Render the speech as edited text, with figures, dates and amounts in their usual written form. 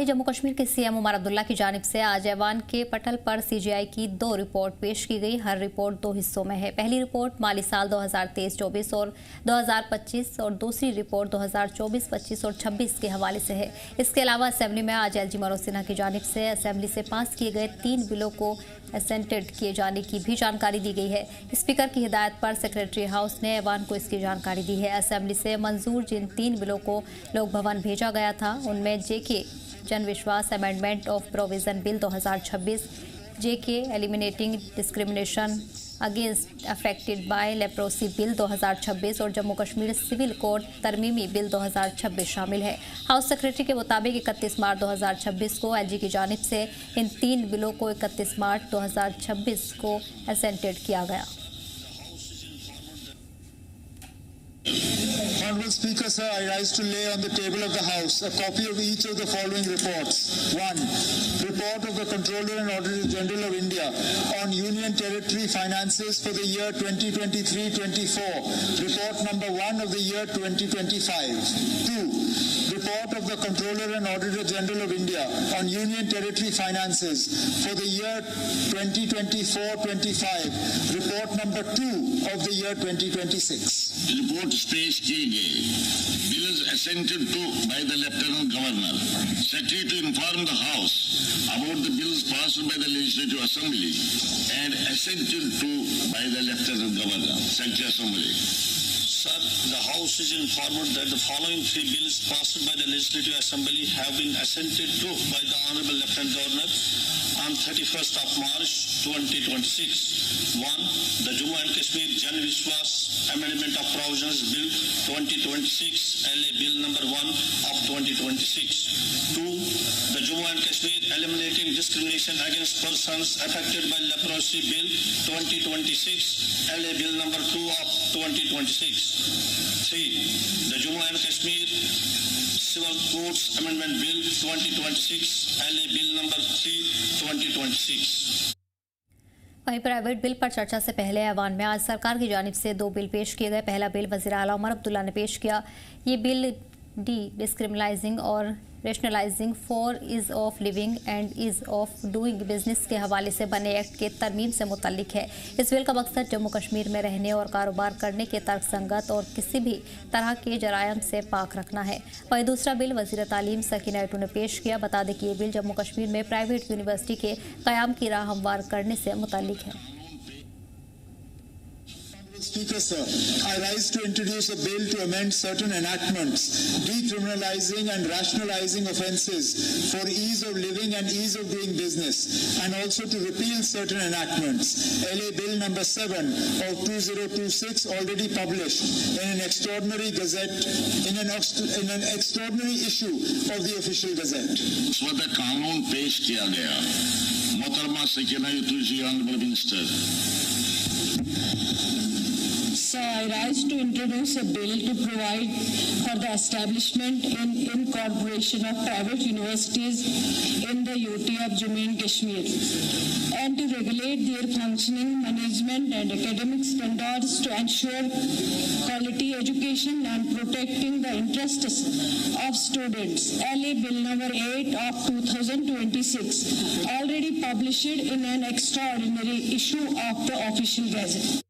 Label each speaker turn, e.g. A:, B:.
A: वहीं जम्मू कश्मीर के सीएम उमर अब्दुल्ला की जानिब से आज ऐवान के पटल पर सीजीआई की 2 रिपोर्ट पेश की गई। हर रिपोर्ट 2 हिस्सों में है। पहली रिपोर्ट माली साल 2023-24 और 2025 और दूसरी रिपोर्ट 2024-25 और 26 के हवाले से है। इसके अलावा असेंबली में आज एलजी मनोज सिन्हा की जानिब से असेंबली से पास किए गए 3 बिलों को असेंटेड किए जाने की भी जानकारी दी गई है। स्पीकर की हिदायत पर सेक्रेटरी हाउस ने ऐवान को इसकी जानकारी दी है। असेंबली से मंजूर जिन 3 बिलों को लोक भवन भेजा गया था उनमें JK Jan Vishwas amendment of provision bill 2026, JK eliminating discrimination against affected by leprosy bill 2026 और जम्मू कश्मीर सिविल कोड तरमीमी बिल 2026 शामिल है। हाउस सेक्रेटरी के मुताबिक 31 मार्च 2026 को एलजी की जानिब से इन 3 बिलों को 31 मार्च 2026 को असेंटेड किया गया।
B: Honorable Speaker, sir, I rise to lay on the table of the House a copy of each of the following reports. 1. Report of the Controller and Auditor General of India on Union Territory finances for the year 2023-24. Report number 1 of the year 2025. 2. Report of the Controller and Auditor General of India on Union Territory finances for the year 2024-25. Report number 2 of the year 2026.
C: Report पेश किए गए bills assented to by the Lieutenant Governor. Secretary to inform the House about the bills passed by the Legislative Assembly and assented to by the Lieutenant Governor. Secretary Assembly.
D: Sir, the House is informed that the following 3 bills passed by the Legislative Assembly have been assented to by the Honorable Lieutenant Governor on 31st of March 2026. 1. The Jammu and Kashmir Jan Vishwas Amendment of Provisions Bill 2026, LA Bill number 1 of 2026. 2. The Jammu and Kashmir Eliminating Discrimination Against Persons Affected by Leprosy Bill 2026, LA Bill number 2 of 2026. 3. The Jammu and Kashmir Civil Courts Amendment Bill 2026, LA Bill number 3, 2026.
A: वहीं private bill पर चर्चा से पहले ऐवान में आज सरकार की जानिब से 2 बिल पेश किए गए। पहला बिल वज़ीर आला उमर अब्दुल्ला ने पेश किया। ये बिल डिस्क्रिमिनाइजिंग और rationalising for ease of living and ease of doing business के हवाले से बने एक्ट के तरमीम से मुतल्लिक है। इस बिल का मकसद जम्मू कश्मीर में रहने और कारोबार करने के तर्कसंगत और किसी भी तरह के जरायम से पाक रखना है। वहीं दूसरा बिल वज़ीर तालीम सकीना अटू ने पेश किया। बता दें कि ये बिल जम्मू कश्मीर में प्राइवेट यूनिवर्सिटी के क़याम की राह हमवार करने से मुतल्लिक है।
B: Speaker, sir, I rise to introduce a bill to amend certain enactments decriminalizing and rationalizing offences for ease of living and ease of doing business, and also to repeal certain enactments. LA Bill number 7 of 2026 already published in an extraordinary gazette in an extraordinary issue of the official gazette.
C: स्वतः कानून पेश किया गया। मोहतरमा Sakina ado ji, Honorable Minister.
E: So I rise to introduce a bill to provide for the establishment and incorporation of private universities in the UT of Jammu and Kashmir, and to regulate their functioning, management and academic standards to ensure quality education and protecting the interests of students. LA Bill number 8 of 2026, already published in an extraordinary issue of the official gazette.